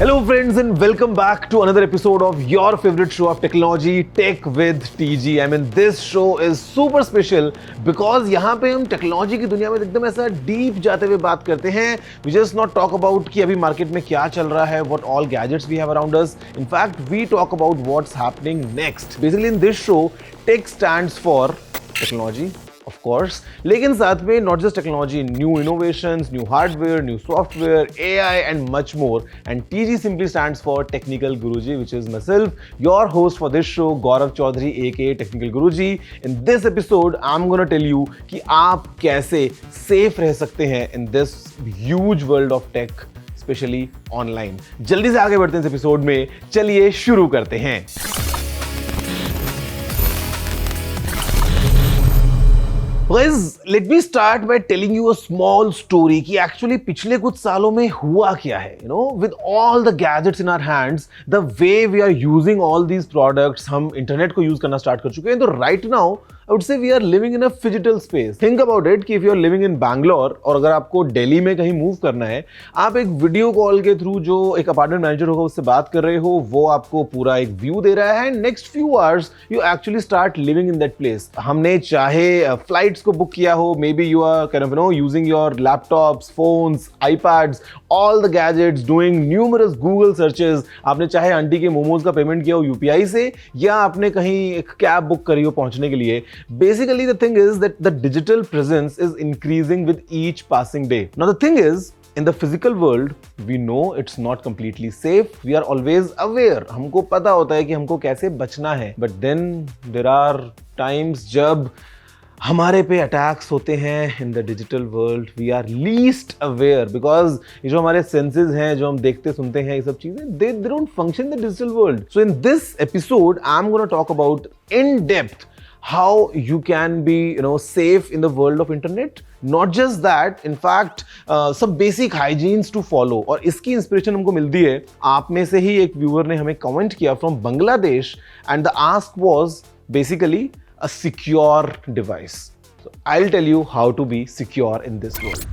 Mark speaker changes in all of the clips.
Speaker 1: Hello friends and welcome back to another episode of your favorite show of technology, Tech with TG. I mean this show is super special because यहाँ पे हम technology की दुनिया में एकदम ऐसा deep जाते हुए बात करते हैं. We just not talk about कि अभी मार्केट में क्या चल रहा है, what all gadgets we have around us. In fact, we talk about what's happening next. Basically in this show, tech stands for technology. Of course, लेकिन साथ में not just technology, new innovations, new hardware, new software, AI and much more. And TG simply stands for Technical Guruji, which is myself, your host for this show, Gaurav Chaudhary, aka Technical Guruji. In this episode, I'm gonna tell you कि आप कैसे safe रह सकते हैं in this huge world of tech, especially online. जल्दी से आगे बढ़ते हैं इस एपिसोड में, चलिए शुरू करते हैं. Guys, let me start by telling you a small story कि actually पिछले कुछ सालों में हुआ क्या है. You know, with all the gadgets in our hands, the way we are using all these products, हम इंटरनेट को यूज करना स्टार्ट कर चुके हैं. तो right now, I would say we are living in a phygital space. Think about it कि if you are living in Bangalore और अगर आपको दिल्ली में कहीं मूव करना है, आप एक वीडियो कॉल के थ्रू जो एक अपार्टमेंट मैनेजर होगा उससे बात कर रहे हो, वो आपको पूरा एक व्यू दे रहा है. Next few hours you actually start living in that place. हमने चाहे फ्लाइट्स को बुक किया हो, maybe you are kind of you know using your laptops, phones, iPads, all the gadgets, doing numerous Google searches. आपने चाहे aunty के मोमोज का payment किया हो यूपीआई से, या आपने कहीं एक कैब बुक करी हो पहुंचने के लिए. Basically, the thing is that the digital presence is increasing with each passing day. Now, the thing is, in the physical world, we know it's not completely safe. We are always aware. हमको पता होता है कि हमको कैसे बचना है. But then there are times जब हमारे पे अटैक्स होते हैं in the digital world. We are least aware because ये जो हमारे senses हैं, जो हम देखते सुनते हैं, ये सब चीजें they don't function in the digital world. So in this episode, I'm going to talk about in depth how you can be safe in the world of internet. Not just that, in fact some basic hygienes to follow. और इसकी inspiration हमको मिलती है, आप में से ही एक viewer ने हमें कमेंट किया from Bangladesh, and the ask was basically a secure device. So I'll tell you how to be secure in this world.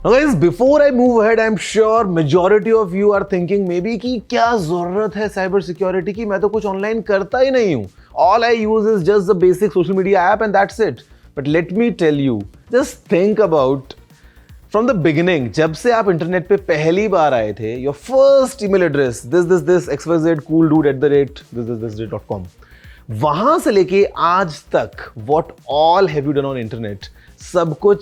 Speaker 1: Now guys, before I move ahead, I'm sure majority of you are thinking maybe कि क्या जरूरत है cyber security की, मैं तो कुछ online करता ही नहीं हूँ. All I use is just the basic social media app and that's it. But let me tell you, just think about from the beginning, जब से आप इंटरनेट पे पहली बार आए थे, your first email address this xyzcooldude@this.com, वहां से लेके आज तक what all have you done on internet, सब कुछ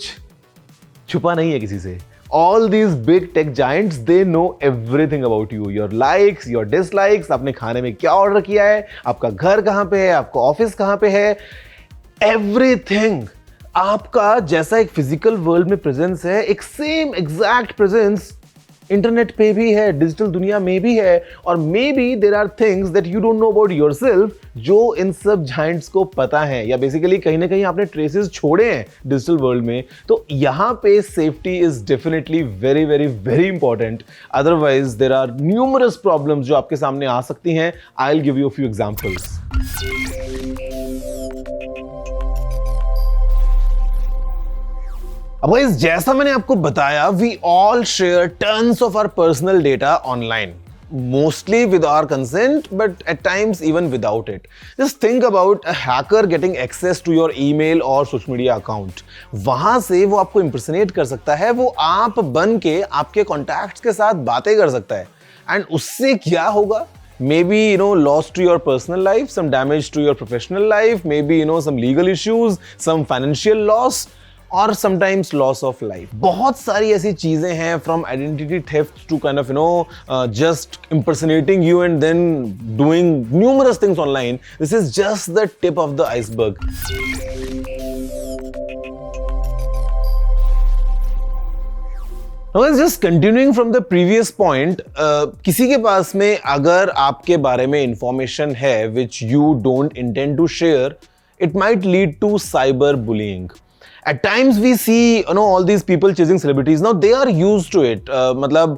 Speaker 1: छुपा नहीं है किसी से. All these big tech giants, they know everything about you, your likes, your dislikes, आपने खाने में क्या ऑर्डर किया है, आपका घर कहाँ पे है, आपका ऑफिस कहाँ पे है, everything. आपका जैसा एक फिजिकल वर्ल्ड में प्रेजेंस है, एक सेम एग्जैक्ट प्रेजेंस इंटरनेट पे भी है, डिजिटल दुनिया में भी है. और maybe there are things that you don't know about yourself जो इन सब जायंट्स को पता है, या बेसिकली कहीं ना कहीं आपने ट्रेसेस छोड़े हैं डिजिटल वर्ल्ड में. तो यहाँ पे safety is definitely very very very important. Otherwise there are numerous problems जो आपके सामने आ सकती हैं. I will give you a few examples. अब गाइस, जैसा मैंने आपको बताया, we all share tons of our personal data online, mostly with our consent, but at times even without it. Just think about a hacker getting access to your email और social media account. वहां से वो आपको इंपर्सनेट कर सकता है, वो आप बन के आपके कॉन्टैक्ट्स के साथ बातें कर सकता है. एंड उससे क्या होगा? Maybe loss to your personal life, some damage to your professional life, maybe some legal issues, some financial loss, और sometimes loss of life. बहुत सारी ऐसी चीजें हैं, from identity theft to kind of just impersonating you and then doing numerous things online. This is just the tip of the iceberg. Now just continuing from the previous point, किसी के पास में अगर आपके बारे में information है which you don't intend to share, it might lead to cyber bullying. At times we see all these people chasing celebrities. Now they are used to it. मतलब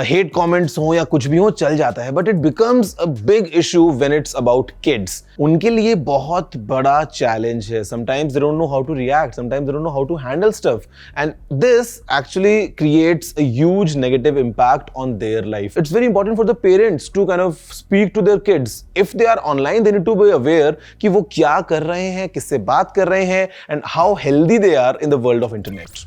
Speaker 1: hate comments हो या कुछ भी हो चल जाता है, but it becomes a big issue when it's about kids. उनके लिए बहुत बड़ा challenge है. Sometimes they don't know how to react. Sometimes they don't know how to handle stuff, and this actually creates a huge negative impact on their life. It's very important for the parents to kind of speak to their kids. If they are online, they need to be aware कि वो क्या कर रहे हैं, किससे बात कर रहे हैं, and how healthy they are in the world of internet.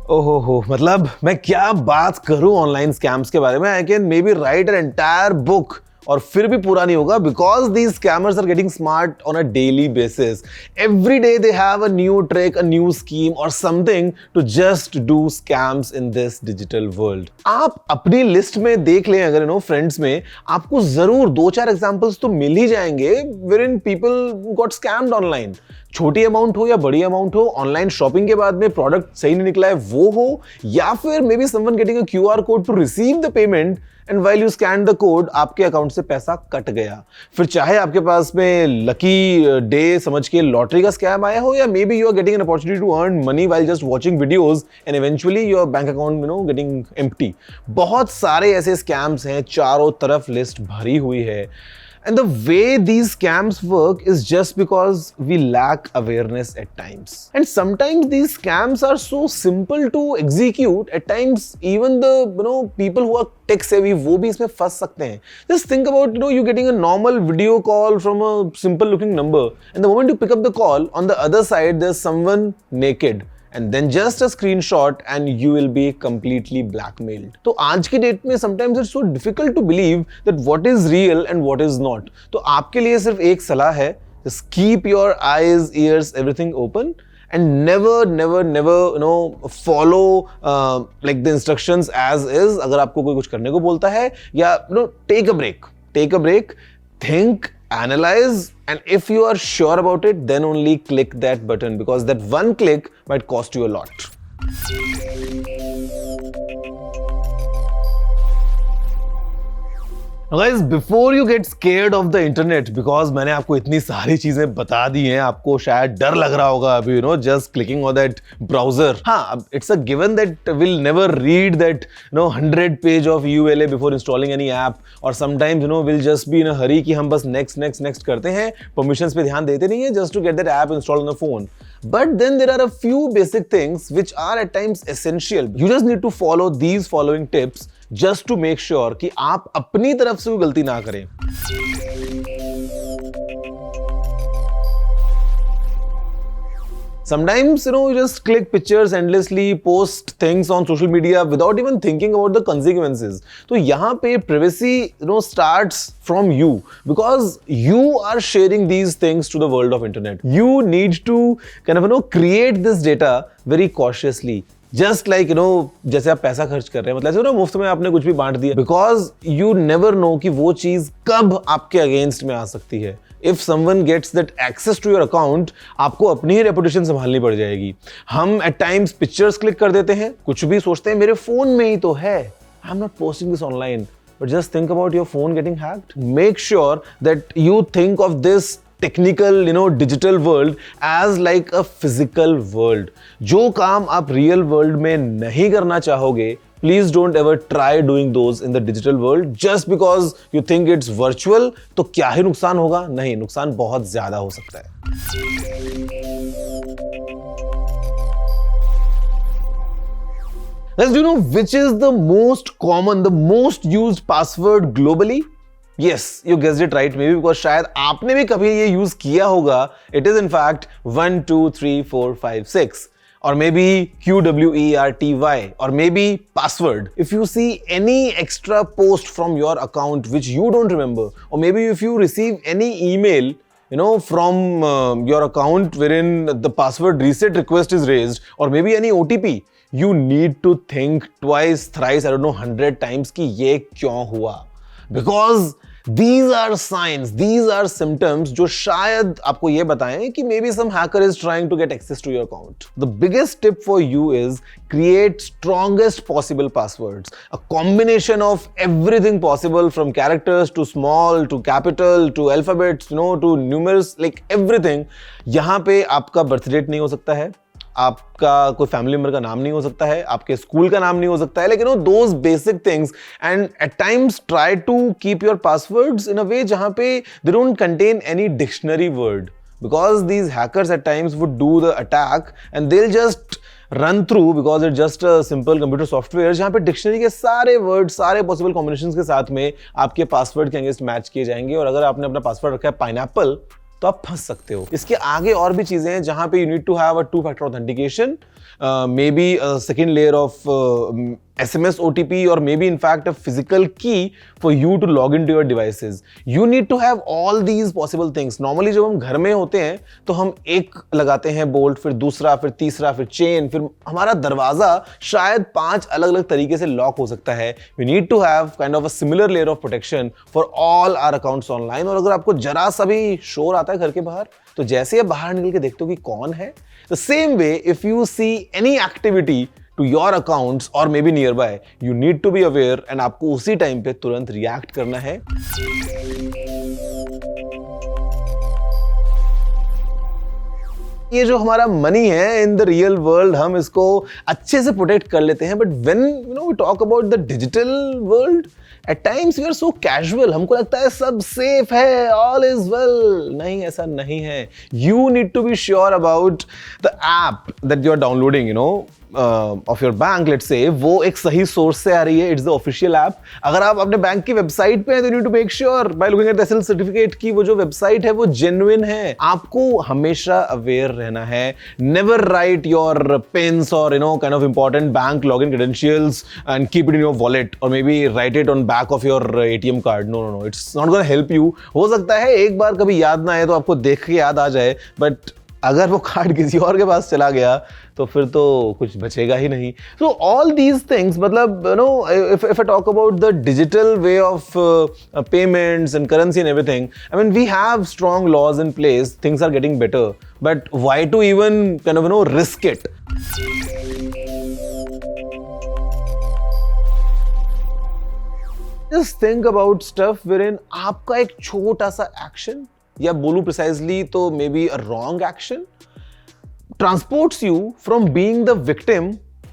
Speaker 1: ओहो हो, मतलब मैं क्या बात करूं ऑनलाइन स्कैम्स के बारे में. I can maybe write an entire book और फिर भी पूरा नहीं होगा, because these scammers are getting smart on a daily basis. Every day they have a new trick, a new scheme और something to just do scams in this digital world. आप अपनी list में देख लें, अगर फ्रेंड्स में आपको जरूर 2-4 एग्जांपल्स तो मिल ही जाएंगे wherein people got scammed online. छोटी अमाउंट हो या बड़ी अमाउंट हो, ऑनलाइन शॉपिंग के बाद में प्रोडक्ट सही नहीं निकला है वो हो, या फिर maybe someone getting a QR code to receive the payment and while you scan the code आपके अकाउंट से पैसा कट गया. फिर चाहे आपके पास में लकी डे समझ के लॉटरी का स्कैम आया हो, या maybe you are getting an opportunity to earn money while just watching videos and eventually your bank account getting empty. बहुत सारे ऐसे स्कैम्स हैं, चारों तरफ लिस्ट भरी हुई है. And the way these scams work is just because we lack awareness at times. And sometimes these scams are so simple to execute. At times, even the people who are tech savvy वो भी इसमें फंस सकते हैं. Just think about you getting a normal video call from a simple looking number, and the moment you pick up the call, on the other side there's someone naked. And then just a screenshot and you will be completely blackmailed. तो आज की date में sometimes it's so difficult to believe that what is real and what is not. तो आपके लिए सिर्फ एक सलाह है, just keep your eyes, ears, everything open and never follow like the instructions as is. अगर आपको कोई कुछ करने को बोलता है, या take a break, think, analyze, and if you are sure about it, then only click that button, because that one click might cost you a lot. Now guys, before you get scared of the internet, because मैंने आपको इतनी सारी चीजें बता दी हैं, आपको शायद डर लग रहा होगा अभी, just clicking on that browser. हाँ, it's a given that we'll never read that 100 page of ULA before installing any app, or sometimes we'll just be in a hurry कि हम बस next करते हैं, permissions पे ध्यान देते नहीं है, just to get that app installed on the phone. But then there are a few basic things which are at times essential. You just need to follow these following tips just to make sure कि आप अपनी तरफ से कोई गलती ना करें. Sometimes, you just click pictures endlessly, post things on social media without even thinking about the consequences. तो यहाँ पे privacy, starts from you, because you are sharing these things to the world of internet. You need to kind of, create this data very cautiously. Just like, जैसे आप पैसा खर्च कर रहे हैं, मतलब मुफ्त में आपने कुछ भी बांट दिया, because you never know कि वो चीज कब आपके अगेंस्ट में आ सकती है. If someone gets that access to your account, आपको अपनी ही रेपुटेशन संभालनी पड़ जाएगी. हम at times pictures click कर देते हैं, कुछ भी सोचते हैं मेरे फोन में ही तो है. I'm not posting this online, but just think about your phone getting hacked. Make sure that you think of this technical, digital world as like a physical world. जो काम आप real world में नहीं करना चाहोगे, please don't ever try doing those in the digital world just because you think it's virtual. तो क्या ही नुकसान होगा? नहीं, नुकसान बहुत ज्यादा हो सकता है. Guys, do you know which is the most common, the most used password globally? Yes, you guessed it right, maybe because शायद आपने भी कभी ये यूज किया होगा. It is in fact 1 2 3 4 5 6. Or maybe QWERTY, or maybe password. If you see any extra post from your account which you don't remember, or maybe if you receive any email, from your account wherein the password reset request is raised, or maybe any OTP, you need to think twice, thrice, I don't know, 100 times कि ये क्यों हुआ. Because These are signs, these are symptoms जो शायद आपको ये बताएं कि maybe some hacker is trying to get access to your account. The biggest tip for you is create strongest possible passwords. A combination of everything possible from characters to small to capital to alphabets, to numerous, like everything. यहाँ पे आपका birth date नहीं हो सकता है, आपका कोई family member का नाम नहीं हो सकता है, आपके स्कूल का नाम नहीं हो सकता है, लेकिन those basic things. And at times try to keep your passwords in a way जहां पे they don't contain any dictionary word, because these hackers at times would do the attack and they will just run through, because it just a simple computer software जहां पे dictionary के सारे word, सारे possible combinations के साथ में आपके password के अगेंस्ट मैच किए जाएंगे. और अगर आपने अपना पासवर्ड रखा है पाइनएप्पल तो आप फंस सकते हो. इसके आगे और भी चीजें हैं जहां पे you need to have a 2-factor authentication, maybe a second layer of SMS OTP, or maybe in fact a physical key for you to log into your devices. You need to have all these possible things. Normally जब हम घर में होते हैं तो हम एक लगाते हैं बोल्ट, फिर दूसरा, फिर तीसरा, फिर चेन, फिर हमारा दरवाजा शायद 5 अलग-अलग तरीके से लॉक हो सकता है. We need to have kind of a similar layer of protection for all our accounts online. और अगर आपको जरा सा भी शोर आता है घर के बाहर, तो जैसे आप बाहर निकल के देखते हो कि कौन है, the same way if you see any activity to your accounts or maybe nearby, you need to be aware and आपको उसी टाइम पे तुरंत रिएक्ट करना है. ये जो हमारा मनी है इन द रियल वर्ल्ड, हम इसको अच्छे से प्रोटेक्ट कर लेते हैं, but when we talk about the digital world, at times we are so casual. हमको लगता है सब सेफ है, ऑल इज वेल. नहीं, ऐसा नहीं है. You need to be sure about the app that you are downloading of your bank, let's say, वो एक सही सोर्स से आ रही है. It's the official app. अगर आप अपने बैंक की वेबसाइट पे हैं तो you need to make sure by looking at the SSL certificate की वो जो वेबसाइट है वो जेन्युइन है. आपको हमेशा अवेयर रहना है. नेवर राइट योर पिन्स और kind of important bank login credentials and keep it in your wallet, और maybe write it on back of your ATM card. No, it's not gonna help you. हो सकता है एक बार कभी याद ना आए तो आपको देख के याद आ जाए, बट अगर वो कार्ड किसी और के पास चला गया तो फिर तो कुछ बचेगा ही नहीं. सो ऑल दीज थिंग्स, मतलब if I talk about the digital way of payments and currency and everything, I mean we have strong laws in place, things are getting better, but why to even kind of risk it? Just think about stuff wherein आपका एक छोटा सा action, या बोलूं precisely तो may be a wrong action, transports you from being the victim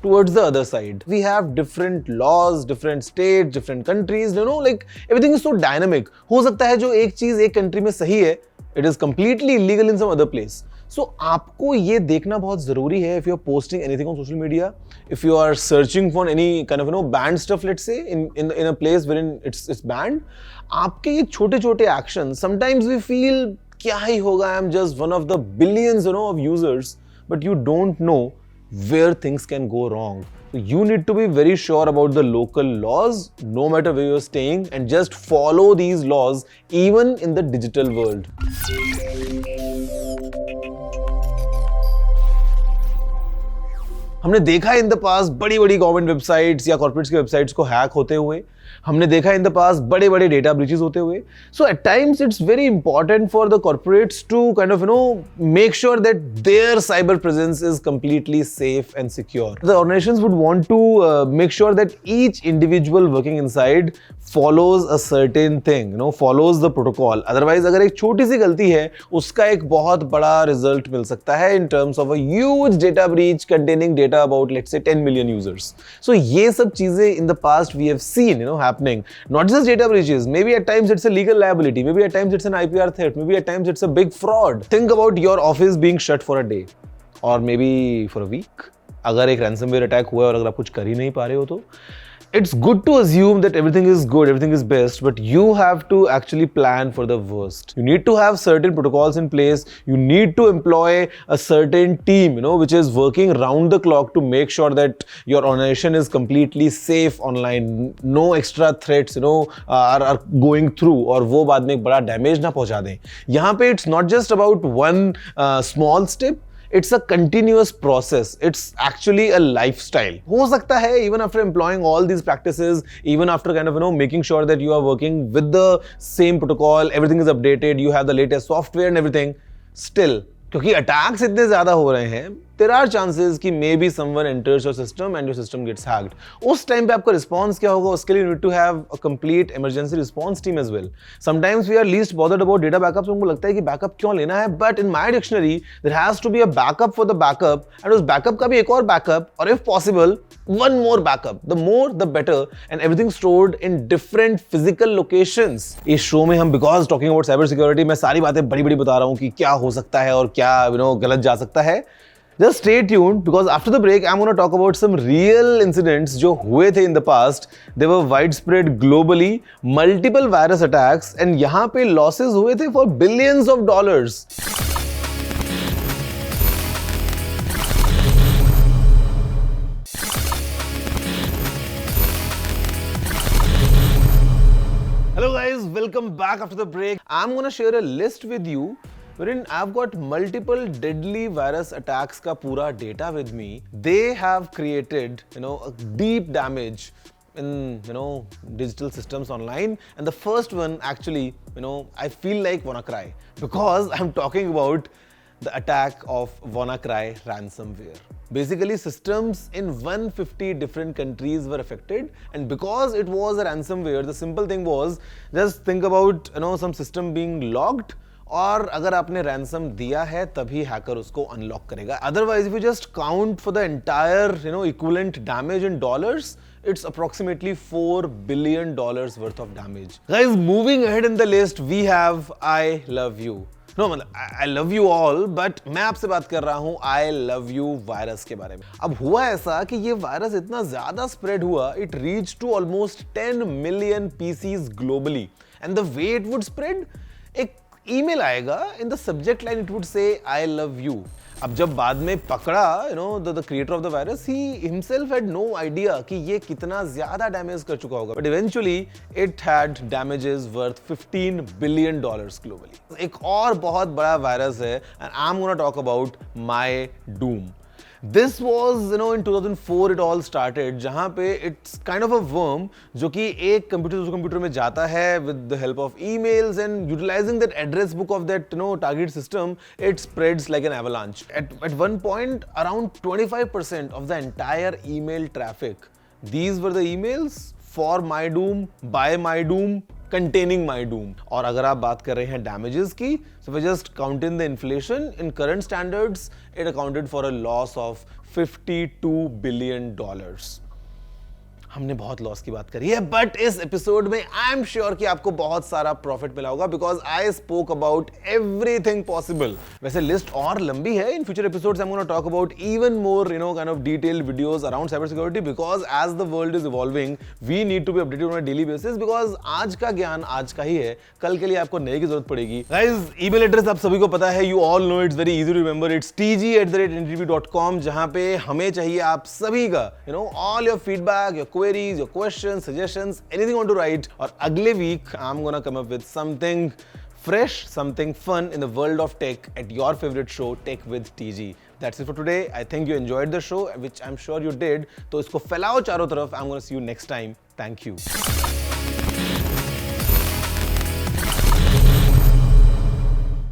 Speaker 1: towards the other side. We have different laws, different states, different countries, like everything is so dynamic. हो सकता है जो एक चीज एक कंट्री में सही है, it is completely illegal in some other place. So आपको ये देखना बहुत जरूरी है. If you are posting anything on social media, if you are searching for any kind of banned stuff, let's say in a place wherein it's banned, आपके ये छोटे-छोटे actions, sometimes we feel क्या ही होगा, I am just one of the billions of users, but you don't know where things can go wrong. So you need to be very sure about the local laws, no matter where you're staying, and just follow these laws even in the digital world. हमने देखा in the past बड़ी बड़ी government websites या corporates की websites को hack होते हुए, हमने देखा इन द पास्ट बड़े बड़े डेटा ब्रीचेस होते हुए. So at times it's very important for the corporates to kind of make sure that their cyber presence is completely safe and secure. The organisations would want to make sure that each individual working inside follows a certain thing, follows the protocol. Otherwise अगर एक छोटी सी गलती है उसका एक बहुत बड़ा result मिल सकता है in terms of a huge data breach containing data about let's say 10 million users. So ये सब चीजें in the past we have seen happening. Not just data breaches, maybe at times it's a legal liability, maybe at times it's an IPR theft, maybe at times it's a big fraud. Think about your office being shut for a day or maybe for a week. अगर एक ransomware attack हुआ है और अगर आप कुछ कर ही नहीं पा रहे हो तो it's good to assume that everything is good, everything is best, but you have to actually plan for the worst. You need to have certain protocols in place. You need to employ a certain team, which is working round the clock to make sure that your organization is completely safe online. No extra threats, are going through और वो बाद में एक बड़ा damage ना पहुंचा दें. यहाँ पे it's not just about one small step. it's a continuous process. It's actually a lifestyle. हो सकता है even after employing all these practices, even after kind of making sure that you are working with the same protocol, everything is updated, you have the latest software and everything, still क्योंकि attacks इतने ज्यादा हो रहे हैं, there are chances कि maybe someone enters your system and your system gets hacked. उस time पे आपका रिस्पॉन्स क्या होगा? उसके लिए you need to have a complete emergency response team as well. Sometimes we are least bothered about data backups. उनको लगता है कि बैकअप क्यों लेना है, but in my dictionary there has to be a backup for the backup, and उस backup का भी एक और बैकअप, और if possible one more backup. The more the better, and everything stored in different physical locations. इस show में हम because talking about cyber security मैं सारी बातें बड़ी-बड़ी बता रहा हूँ कि क्या हो सकता है और क्या गलत जा सकता है. Just stay tuned because after the break I'm going to talk about some real incidents जो हुए थे in the past. They were widespread globally, multiple virus attacks, and यहाँ पे losses हुए थे for billions of dollars. Hello guys, welcome back after the break. I'm going to share a list with you wherein I've got multiple deadly virus attacks का पूरा data with me. They have created, a deep damage in, digital systems online. And the first one actually, I feel like wanna cry because I'm talking about the attack of WannaCry ransomware. Basically, systems in 150 different countries were affected, and because it was a ransomware, the simple thing was just think about some system being logged, और अगर आपने ransom दिया है तभी hacker उसको unlock करेगा. Otherwise if you just count for the entire equivalent damage in dollars, it's approximately $4 billion worth of damage. Guys, moving ahead in the list, we have I love you. No, I love you all, but मैं आपसे बात कर रहा हूँ I love you virus के बारे में. अब हुआ ऐसा कि ये वायरस इतना ज्यादा स्प्रेड हुआ, it reached to almost 10 million PCs globally. And the way it would spread, एक ईमेल आएगा, in the subject line it would say I love you. अब जब बाद में पकड़ा the creator of the virus, he himself had no idea कि ये कितना ज्यादा डैमेज कर चुका होगा, but eventually it had damages worth $15 billion globally. एक और बहुत बड़ा वायरस है and I am gonna talk about MyDoom. This was, in 2004 it all started, जहाँ पे it's kind of a worm जो कि एक कंप्यूटर दूसरे कंप्यूटर में जाता है with the help of emails, and utilizing that address book of that target system, it spreads like an avalanche. At one point, around 25% of the entire email traffic, these were the emails for my doom, by my doom, containing my doom. और अगर आप बात कर रहे हैं damages की, so we just count in the inflation. In current standards, it accounted for a loss of $52 billion. हमने बहुत लॉस की बात करी है, बट इस एपिसोड में आई एम श्योर कि आपको बहुत सारा प्रॉफिट मिला होगा because I spoke about everything possible. वैसे लिस्ट और लंबी है. In future episodes I am gonna talk about even more kind of detailed videos around cyber security because as the world is evolving we need to be updated on a daily basis because आज का ज्ञान आज का ही है, कल के लिए आपको नए की जरूरत पड़ेगी. गाइस, ईमेल एड्रेस आप सभी को पता है, you all know, it's very easy to remember. It's tg@ntv.com, जहां पे हमें चाहिए आप सभी का all your feedback, your queries, your questions, suggestions, anything you want to write. Or अगले week I'm gonna come up with something fresh, something fun in the world of tech at your favorite show, Tech with TG. That's it for today. I think you enjoyed the show, which I'm sure you did. तो इसको फैलाओ चारों तरफ. I'm gonna see you next time. Thank you.